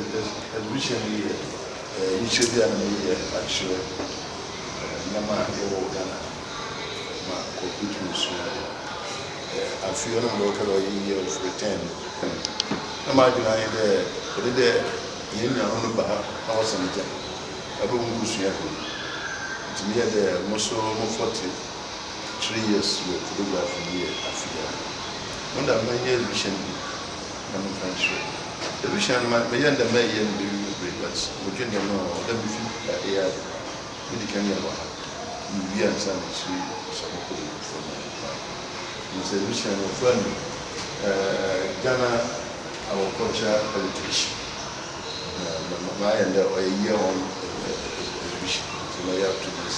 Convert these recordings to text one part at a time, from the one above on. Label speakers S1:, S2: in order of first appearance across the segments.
S1: exhibition here, you should be actually Nama Ghana, I feel I'm local year of return. Imagine I there, but there, you know, about house and I don't want to see it. To me, there, most 43 years with photography here, I feel. One of my years, we should be, I'm not sure. The vision, my young man, but Virginia, no, let me feel that here, we can hear about we are some from Mr. Vision of Fynn, Ghana, our culture heritage. My and a year on exhibition, so I have to this.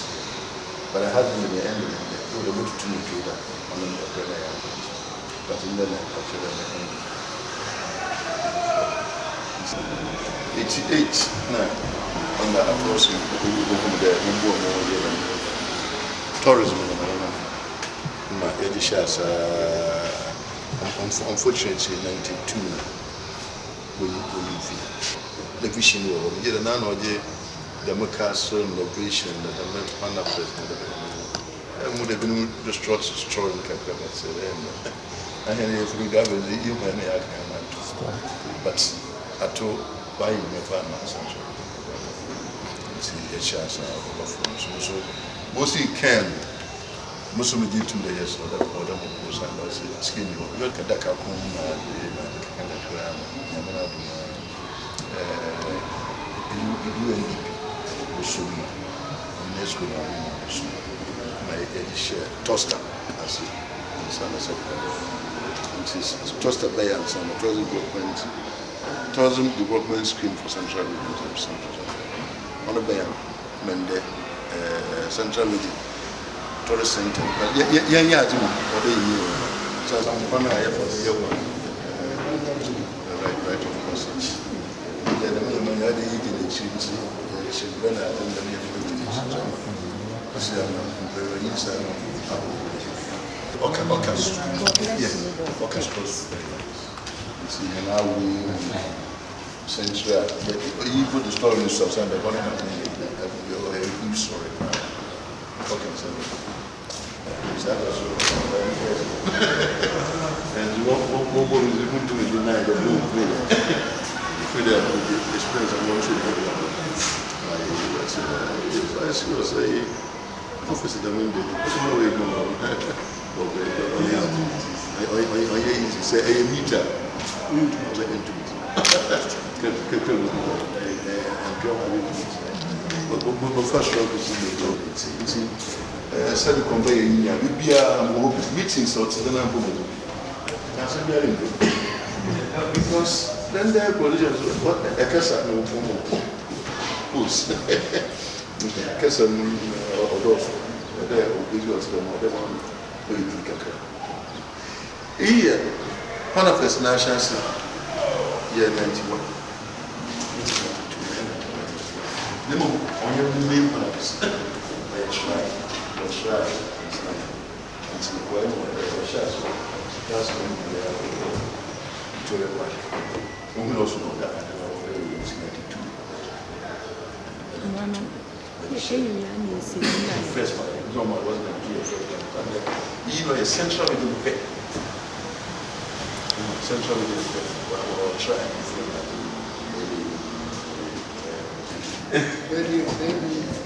S1: But I had in the end of the day, to me to that on the but in the culture and the end. 88 now on the approach of the tourism my edishas unfortunately 92 we the vision we get an annual democracy innovation that the Pana president would have been destroyed in Capital and if we got you but at all why you never answer see a chance of so mostly can most of the 2 years or the most and skin you look at that and my toaster as toaster by and some tourism development scheme for Central Region. On a bay, Mende, Central Region, Tourist Center. But yeah, or the year. So I'm going to have for the year one. Right of passage. Then the man had the eating the cheese, she's been at the orchestra. See, and now we Central, you put the story in substance, they're going to have a huge story. Okay, so that was and one more is going to deny the blue play. With the experience I'm going to I was a officer that made it. Say a meter. But first, I said, convey meetings or because then their politicians what a casa no who's a casa or those there will the more one here. One of the nations, year 91. The move on your main plans. Let's try. It's the way where shares that's going to the work. We also know that I was 92. First one, no more wasn't even a central in the pay. Central or try.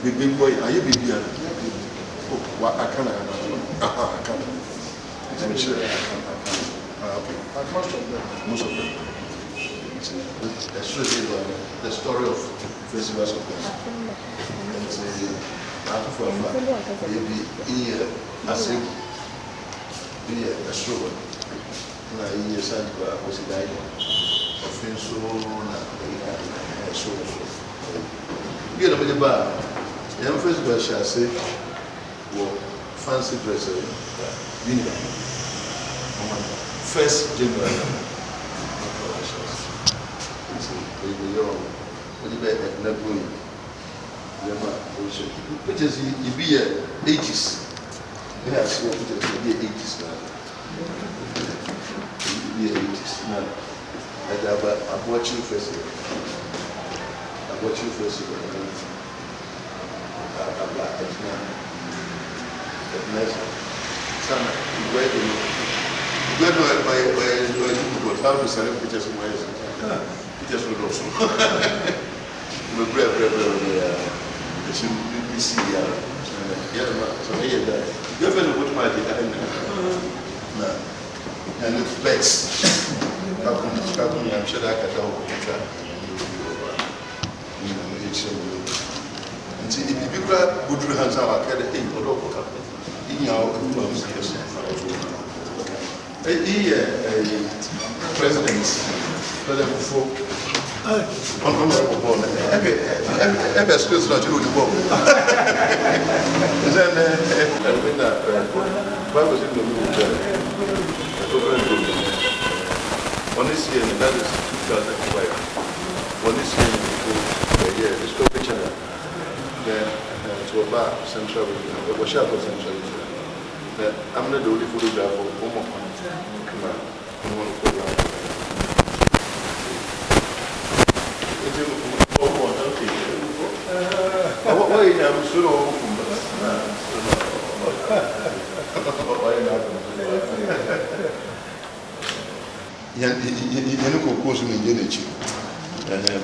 S1: Big boy, are you big? Oh, what I can't. Most of them. The story of festivals of them. A stroke. Na iyi sand kwa kusidai offenso na so get up the bar the first bar shall say fancy dress first January which is you be 80s yes be 80s now the 80s now. I'm watching first. what you first and it's best. I'm sure that I can try. And see, if you grab good hands out, I can't think of in your presidents, but before honorable board, every school's not to do the board. Then, why was it the one is here, and that is 2005. One is here, this picture. Then to a bar, Central, or Shadow Central. I'm not the only photograph of Omanhen. Come on,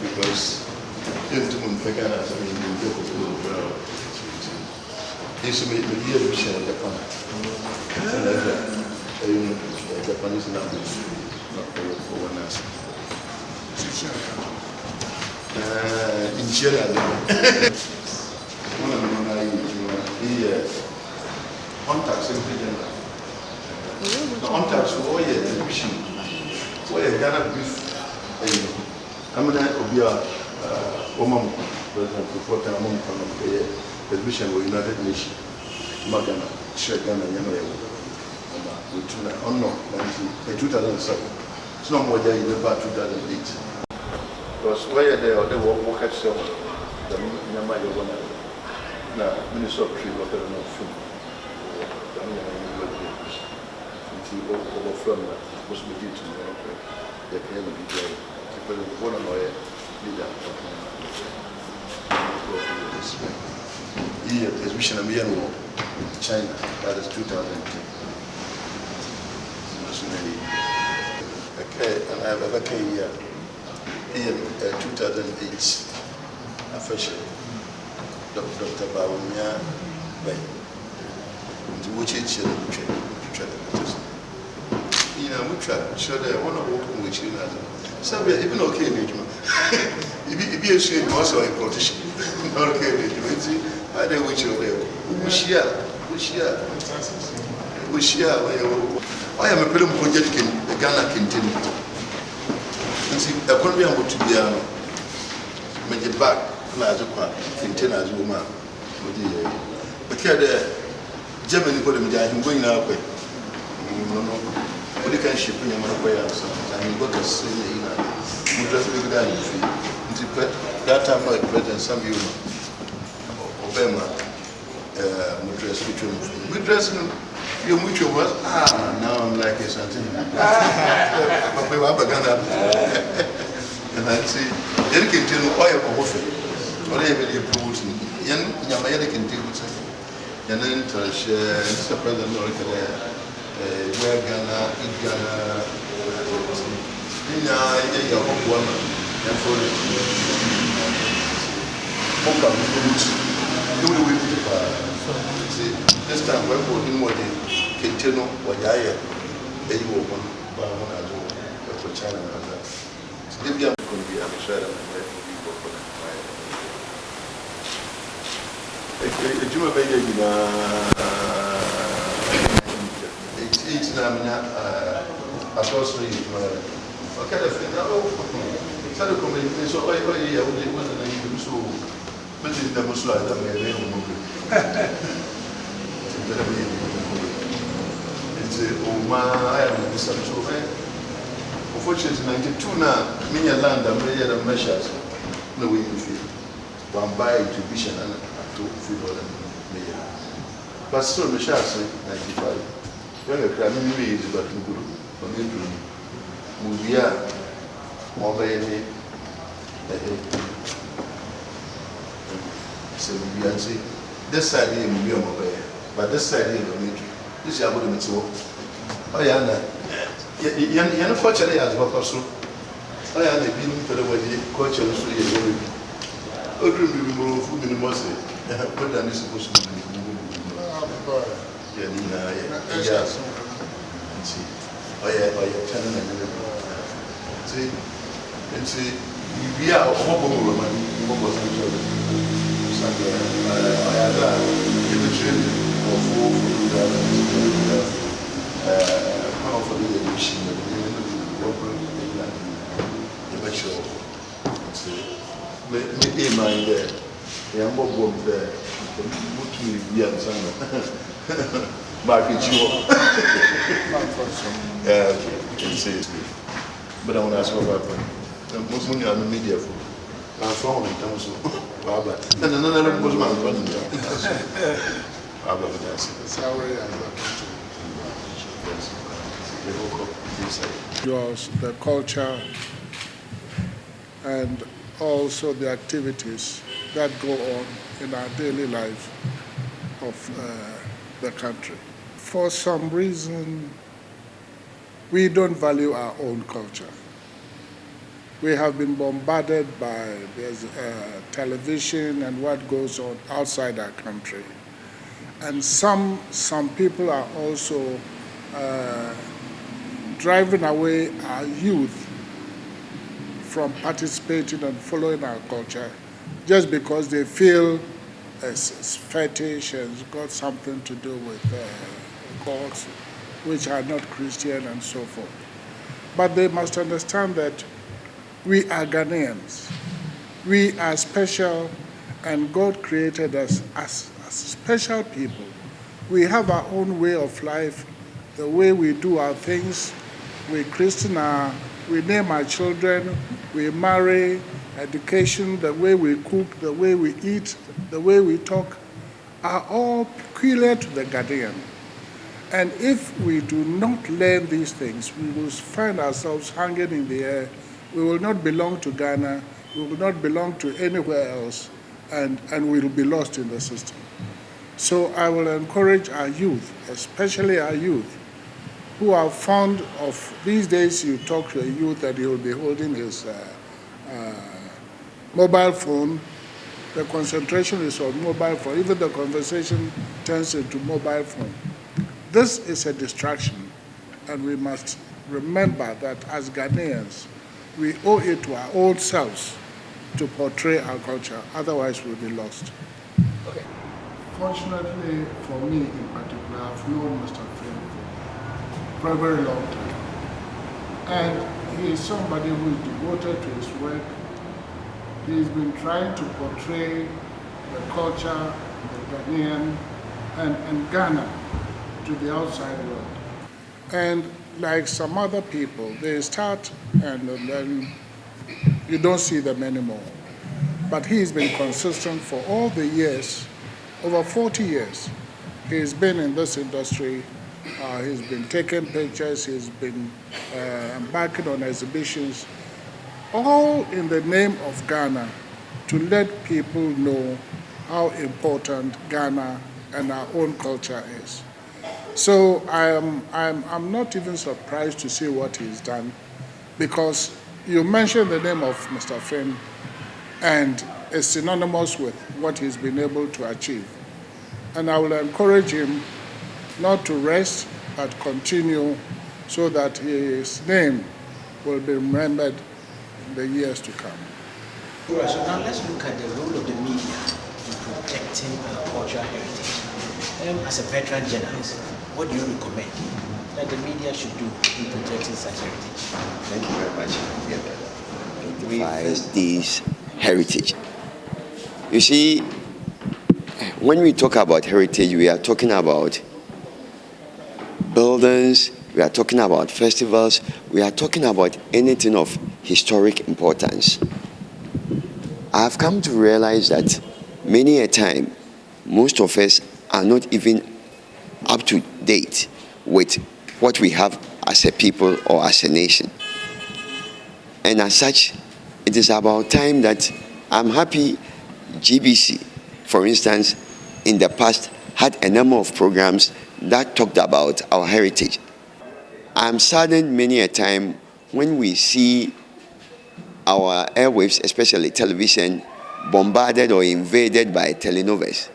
S1: because intimate Pagana has been this may be a vision of Japan. Japanese numbers, not for one else. In Chile, one of the contacts in the contacts who are television, where Ghana beef. I'm going to be a woman, President, before the television were United Nations, Magana, Shagana, Yamayo, with 2007. It's no more than about 2008. Because where they were work at some, the Yamayo one. Now, Minister of Trade, what I don't know, from from was we did to the one of my leader. He is mission of China, that is 2010. Okay, and I have a year in 2008, officially. Dr. Bawumia Bay, which is you know, we try, so they want to walk with you now. So we are even okay with you. If you say you also a politician, not okay with you. I don't wish you there. We share. I am a film project in the Ghana continue. And see, a Colombian would to be a make it back, Nazuka, continue as woman. Because the Germany put him down, going out. But you can ship in your way and you got to see you just big down that time like president some you Obama dress between we dress you mutual was now I'm like something but we have a gun up and I see then continue oil for waffle or even you promote Yamaya can deal with it and then Mr. President where Ghana, woman, and for it. This time we're holding what they continue what I am. They will one by one as well for China and that. If you are going to be a share of the it's not associated with okay, the thing now, so the community, so I wasn't so busy the Muslim that may it's Oman, I am in this so unfortunately, 92 now, many land and many other measures. No way you feel. One by exhibition and to feel but still, the shall say 95. When a crime is but good, Mubia, Mobile, So we are saying this side here will be on mobile, but this side here will be this is about the mitzvah. Oh yeah, you culture as well also. Oh yeah, they been to the way culture so you will be. Oh, do we move food in the mosque? But that is supposed to be. Yeah, yeah. See, oh yeah, channel and see, and see, we are all over but I want to ask what happened. Most money on the media for. I'm from in terms of Baba. And another was my brother. Baba, that's
S2: was the culture and also the activities that go on in our daily life of the country. For some reason, we don't value our own culture. We have been bombarded by television and what goes on outside our country. And some people are also driving away our youth from participating and following our culture just because they feel it's fetish and it's got something to do with gods which are not Christian and so forth. But they must understand that we are Ghanaians. We are special, and God created us as special people. We have our own way of life, the way we do our things. We christen we name our children, we marry, education, the way we cook, the way we eat, the way we talk, are all peculiar to the Ghanaian. And if we do not learn these things, we will find ourselves hanging in the air. We will not belong to Ghana, we will not belong to anywhere else, and we will be lost in the system. So I will encourage our youth, especially our youth, who are fond of, these days you talk to a youth and he will be holding his mobile phone. The concentration is on mobile phone. Even the conversation turns into mobile phone. This is a distraction, and we must remember that as Ghanaians, we owe it to our own selves to portray our culture, otherwise we'll be lost.
S3: Okay.
S2: Fortunately for me in particular, I've known Mr. Fynn for a very long time. And he is somebody who is devoted to his work. He's been trying to portray the culture, the Ghanaian, and Ghana to the outside world. And like some other people, they start and then you don't see them anymore. But he's been consistent for all the years, over 40 years. He's been in this industry, he's been taking pictures, he's been embarking on exhibitions, all in the name of Ghana, to let people know how important Ghana and our own culture is. So I'm not even surprised to see what he's done, because you mentioned the name of Mr. Fynn, and it's synonymous with what he's been able to achieve. And I will encourage him not to rest, but continue, so that his name will be remembered in the years to come.
S3: So now let's look at the role of the media in protecting our cultural heritage. As a veteran journalist, what do you recommend that the media should do in protecting such heritage?
S4: Thank you very much. We first this heritage. You see, when we talk about heritage, we are talking about buildings, we are talking about festivals, we are talking about anything of historic importance. I have come to realize that many a time, most of us are not even up to date with what we have as a people or as a nation. And as such, it is about time that I'm happy GBC for instance, in the past had a number of programs that talked about our heritage. I'm saddened many a time when we see our airwaves, especially television, bombarded or invaded by telenovelas,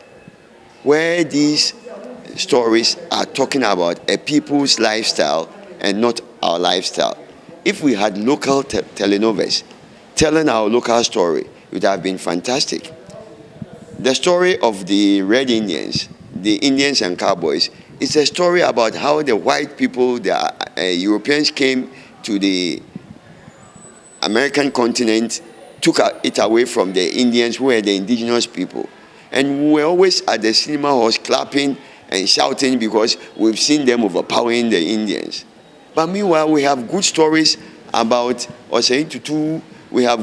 S4: where these stories are talking about a people's lifestyle and not our lifestyle. If we had local telenovelas telling our local story, it would have been fantastic. The story of the Red Indians, the Indians and Cowboys, is a story about how the white people, the Europeans came to the American continent, took it away from the Indians, who were the indigenous people. And we were always at the cinema halls clapping and shouting because we've seen them overpowering the Indians. But meanwhile, we have good stories about Osabarimba Tutu, we have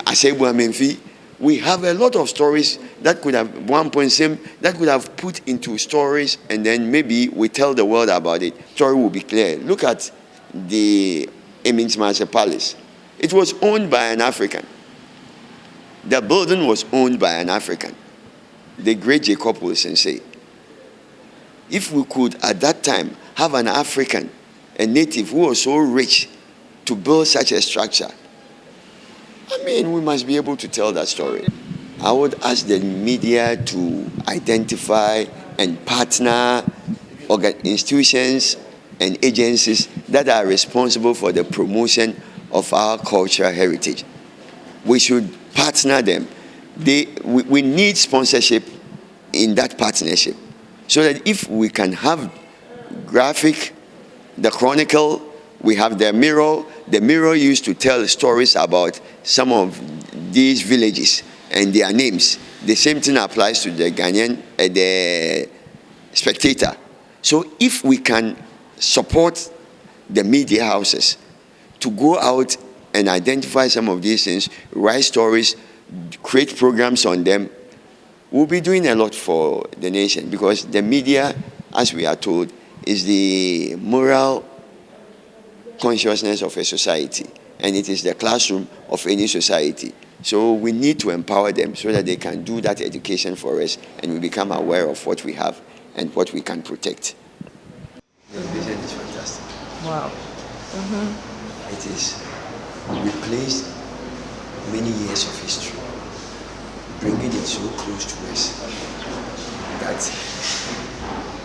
S4: Osabarimba. We have a lot of stories that could have, that could have put into stories, and then maybe we tell the world about it. Story will be clear. Look at the Eminsmase Palace. It was owned by an African. The building was owned by an African, the great Jacob Wilson say. If we could at that time have an African, a native who was so rich to build such a structure, I mean, we must be able to tell that story. I would ask the media to identify and partner institutions and agencies that are responsible for the promotion of our cultural heritage. We should partner them. We need sponsorship in that partnership, so that if we can have graphic, the Chronicle, we have the Mirror. The Mirror used to tell stories about some of these villages and their names. The same thing applies to the Ghanaian, the Spectator. So if we can support the media houses to go out and identify some of these things, write stories, create programs on them, we'll be doing a lot for the nation, because the media, as we are told, is the moral consciousness of a society, and it is the classroom of any society. So we need to empower them so that they can do that education for us, and we become aware of what we have and what we can protect. The vision is fantastic.
S5: Wow.
S4: It is replaced many years of history, bringing it so close to us that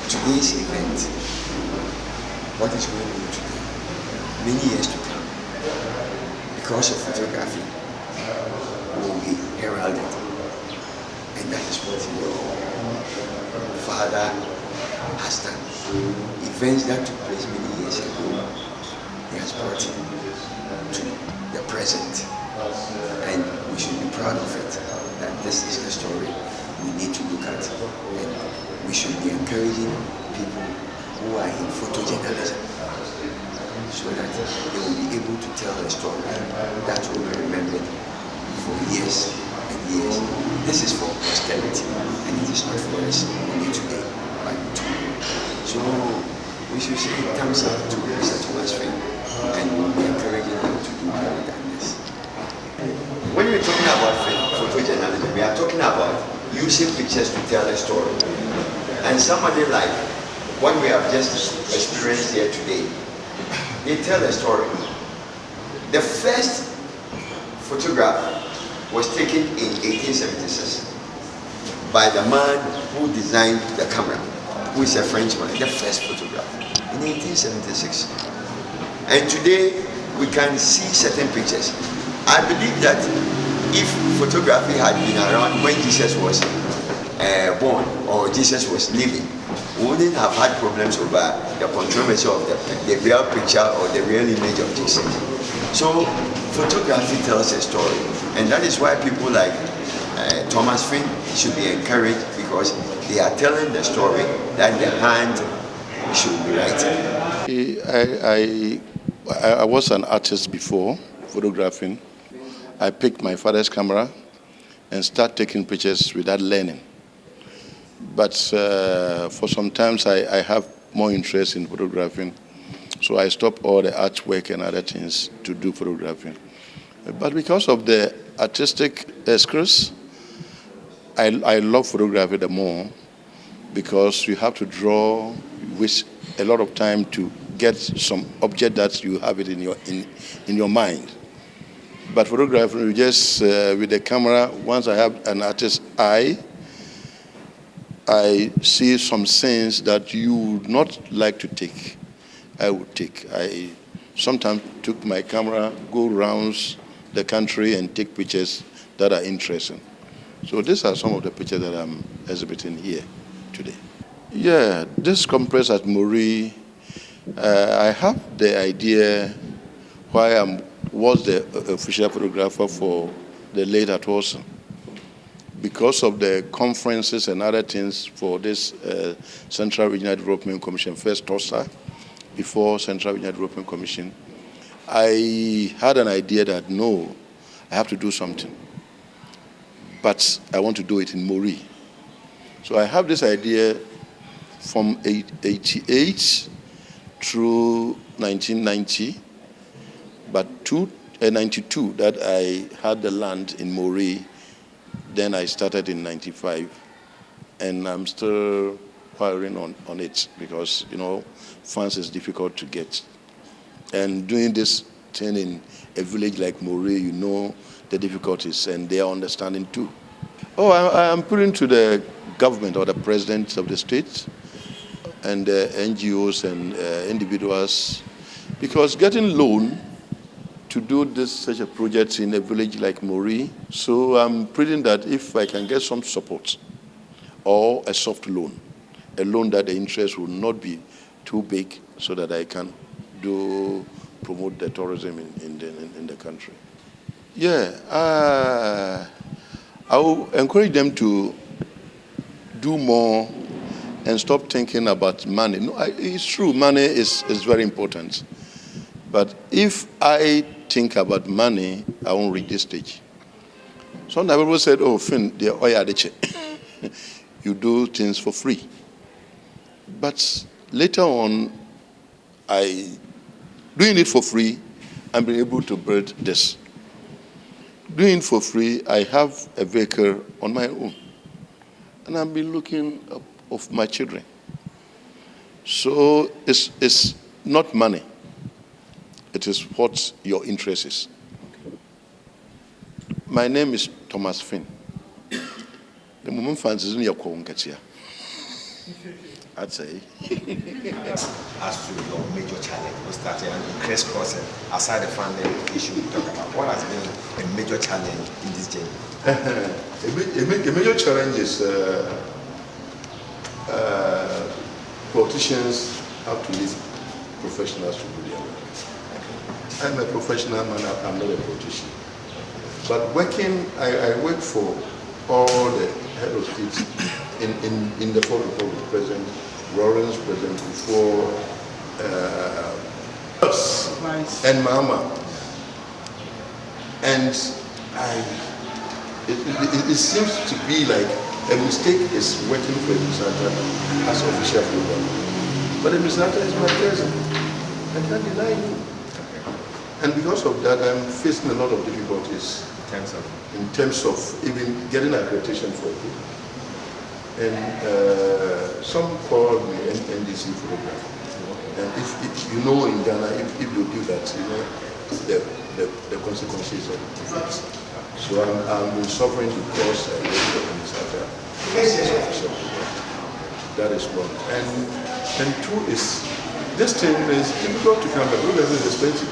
S4: today's event, what is going on today, many years to come, because of photography, will be heralded. And that is what your father has done. Events that took place many years ago, he has brought it to the present. And we should be proud of it, that this is the story we need to look at. And we should be encouraging people who are in photojournalism, so that they will be able to tell a story that will be remembered for years and years. This is for posterity, and it is not for us only today, but tomorrow. So we should say thumbs up to Mr. Fynn, and we'll be encouraging him to do more than this. When we're talking about photojournalism, we are talking about using pictures to tell a story. And somebody like what we have just experienced here today, they tell a story. The first photograph was taken in 1876 by the man who designed the camera, who is a Frenchman. The first photograph in 1876. And today we can see certain pictures. I believe that if photography had been around when Jesus was born or Jesus was living, we wouldn't have had problems over the controversy of the real picture or the real image of Jesus. So photography tells a story, and that is why people like Thomas Fynn should be encouraged, because they are telling the story that the hand should be writing.
S1: I was an artist before photographing. I picked my father's camera and started taking pictures without learning. But for some times I have more interest in photographing, so I stopped all the artwork and other things to do photographing. But because of the artistic skills, I love photography the more because you have to draw with a lot of time to get some object that you have it in your mind. But photography, you just with the camera. Once I have an artist's eye, I see some scenes that you would not like to take. I would take. I sometimes took my camera, go rounds the country and take pictures that are interesting. So these are some of the pictures that I'm exhibiting here today. Yeah, this compress at Mori, I have the idea why I was the official photographer for the late Atwason. Because of the conferences and other things for this Central Regional Development Commission, first TOSA, before Central Regional Development Commission, I had an idea that no, I have to do something. But I want to do it in Mori. So I have this idea from 88 through 1990, but 92 that I had the land in Mori. Then I started in 95, and I'm still firing on it because, funds is difficult to get. And doing this thing in a village like Mori, the difficulties, and they are understanding too. Oh, I'm putting to the government or the president of the state and NGOs and individuals, because getting loan to do such a project in a village like Mori, so I'm praying that if I can get some support or a soft loan, a loan that the interest will not be too big so that I can promote the tourism in the country. Yeah, I will encourage them to do more and stop thinking about money. No, it's true, money is very important. But if I think about money, I won't reach this stage. Some people said, oh, Fynn, you do things for free. But later on, doing it for free, I'm being able to build this. Doing it for free, I have a vehicle on my own. And I've been looking up of my children. So it's not money. It is what your interest is. My name is Thomas Fynn. The moment fans is in your Katia. I'd say.
S3: As to your major challenge, we started and crisscrossing aside the funding issue we talk about. What has been a major challenge in this journey?
S1: A major challenge is politicians have to leave professionals to do their work. I'm a professional man, I'm not a politician. But I work for all the head of states in the Fourth Republic, President Lawrence, President before us, and Mama. And it seems to be like a mistake is working for Mr. Atta as official program. But Mr. Atta is my cousin. I can't deny you. And because of that, I'm facing a lot of difficulties in terms of even getting accreditation for it. And some call me NDC photographer. And if you know in Ghana, if you do that, the consequences of it. So I'm been suffering because I work for Mr. Atta. That is one. And two is, this thing is difficult to come back because it's expensive,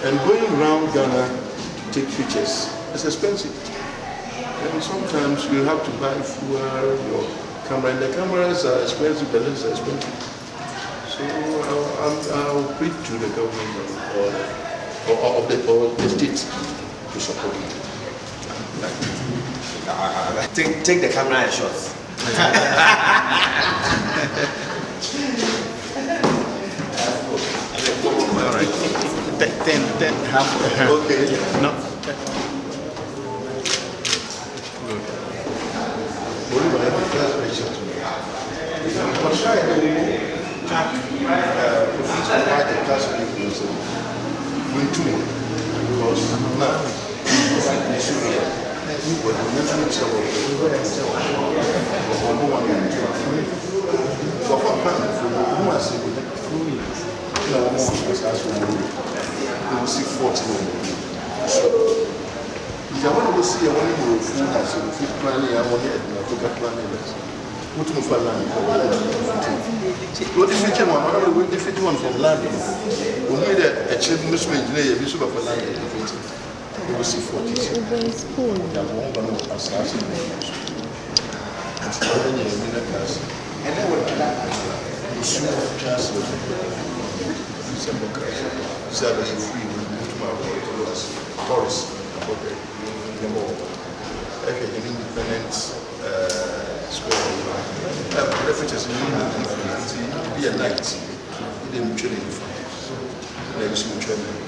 S1: And going around Ghana to take pictures is expensive. And sometimes you have to buy fuel, your camera, and the cameras are expensive, the lenses are expensive. So I'll plead to the government or the state to support me.
S3: Take the camera and shots.
S5: All right. 10, half.
S1: Okay.
S5: No.
S1: What to for land? What if you one? What are we different one from land? We made a chip mission engineer, you should have for land. You will see 40. School. You have one going to assassin. And then what you should have just December crash. Saturday free will move to my boy to us. Forest. Okay. Okay, an independent square. References in the be a night. They will train in front. There is no training.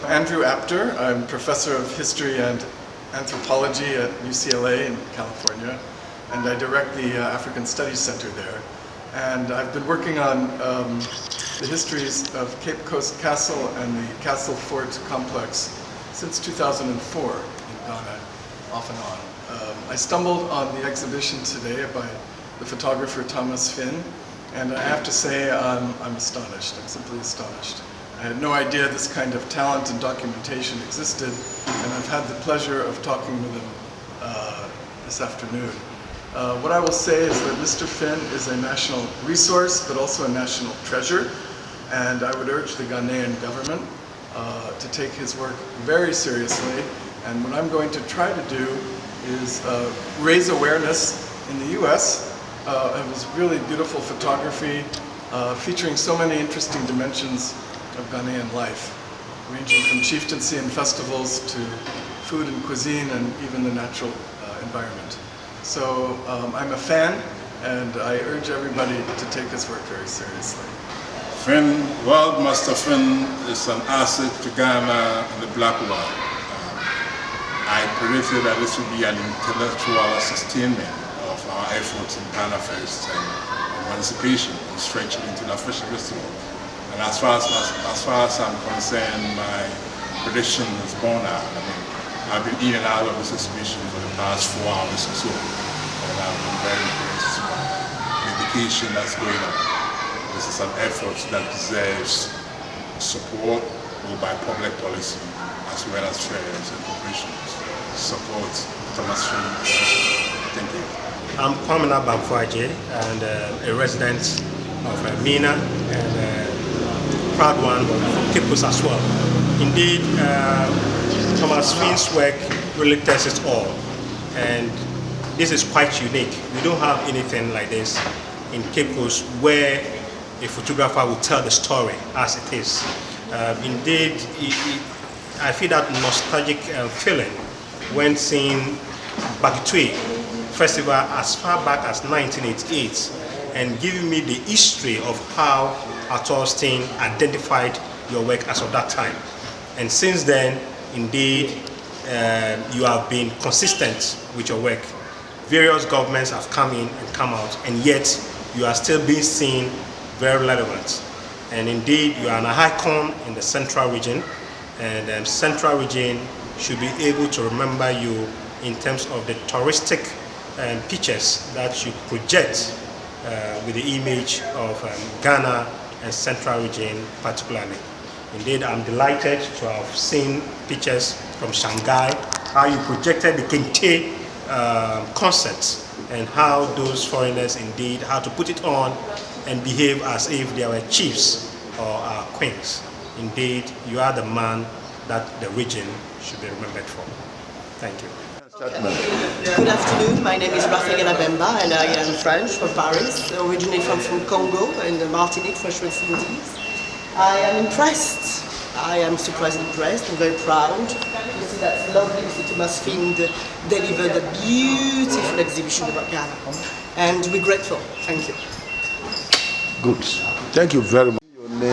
S6: Andrew Apter. I'm professor of history and anthropology at UCLA in California, and I direct the African Studies Center there. And I've been working on the histories of Cape Coast Castle and the Castle Fort complex since 2004 in Ghana, off and on. I stumbled on the exhibition today by the photographer Mr Fynn, and I have to say I'm astonished. I'm simply astonished. I had no idea this kind of talent and documentation existed, and I've had the pleasure of talking with him this afternoon. What I will say is that Mr. Fynn is a national resource, but also a national treasure, and I would urge the Ghanaian government to take his work very seriously. And what I'm going to try to do is raise awareness in the US of his really beautiful photography, featuring so many interesting dimensions of Ghanaian life, ranging from chieftaincy and festivals to food and cuisine and even the natural environment. So I'm a fan, and I urge everybody to take his work very seriously.
S7: Fynn, well, Mr. Fynn is an asset to Ghana and the Black world. I predicted that this would be an intellectual sustainment of our efforts in Ghana First and emancipation and stretching into the official festival. And as far as I'm concerned, my prediction is borne out. I mean, I've been in and out of this exhibition for the past 4 hours or so, and I've been very impressed by the dedication that's going on. This is an effort that deserves support both by public policy as well as fairs and corporations. Support Mr Fynn. Thank you.
S8: I'm Kwamina Bamfuaje, and a resident of Mina, and proud one from Cape Coast as well. Indeed, Thomas Finn's work really tells it all, and this is quite unique. We don't have anything like this in Cape Coast where a photographer will tell the story as it is. Indeed, I feel that nostalgic feeling when seeing Bagitwe Festival as far back as 1988 and giving me the history of how Atolstein identified your work as of that time. And since then, indeed, you have been consistent with your work. Various governments have come in and come out, and yet you are still being seen very relevant. And indeed, you are an icon in the central region, and the central region should be able to remember you in terms of the touristic pictures that you project with the image of Ghana and central region particularly. Indeed, I'm delighted to have seen pictures from Shanghai, how you projected the Kente concerts and how those foreigners indeed had to put it on and behave as if they were chiefs or queens. Indeed, you are the man that the region should be remembered for. Thank you.
S9: Good afternoon, my name is Raphaël Abemba and I am French from Paris, originally from Congo in the Martinique, French West Indies. I am impressed. I am surprised and impressed. I'm very proud. You see that's lovely to see Mr Fynn deliver the beautiful exhibition about Ghana. And we're grateful. Thank you.
S1: Good. Thank you very much.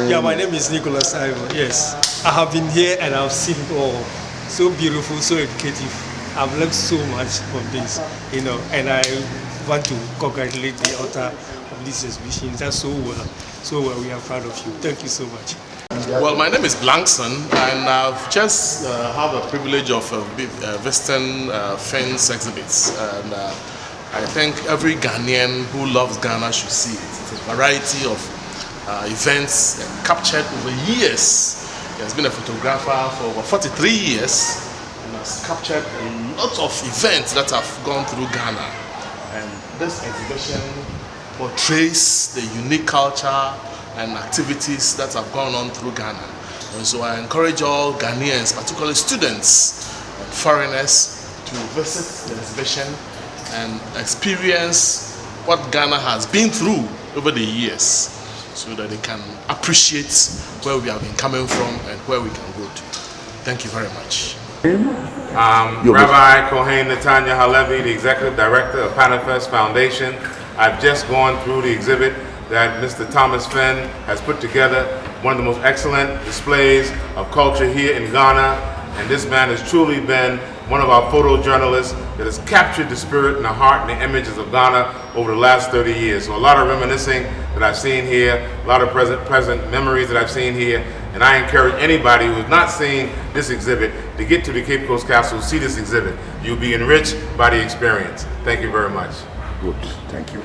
S10: Yeah, my name is Nicholas Ivo. Yes, I have been here and I've seen it all. So beautiful, so educative. I've learned so much from this, and I want to congratulate the author of this exhibition. That's so well we are proud of you. Thank you so much.
S11: Well, my name is Blankson, and I've just had the privilege of visiting Fynn's exhibits. And I think every Ghanaian who loves Ghana should see it. It's a variety of events captured over years. He has been a photographer for over 43 years and has captured a lot of events that have gone through Ghana. And this exhibition portrays the unique culture and activities that have gone on through Ghana. And so I encourage all Ghanaians, particularly students and foreigners, to visit the exhibition and experience what Ghana has been through over the years, so that they can appreciate where we have been coming from and where we can go to. Thank you very much.
S12: Rabbi Kohen Netanya Halevi, the Executive Director of Panafest Foundation. I've just gone through the exhibit that Mr. Thomas Fynn has put together, one of the most excellent displays of culture here in Ghana. And this man has truly been one of our photojournalists that has captured the spirit and the heart and the images of Ghana over the last 30 years. So a lot of reminiscing that I've seen here, a lot of present memories that I've seen here. And I encourage anybody who has not seen this exhibit to get to the Cape Coast Castle, see this exhibit. You'll be enriched by the experience. Thank you very much.
S1: Good, thank you.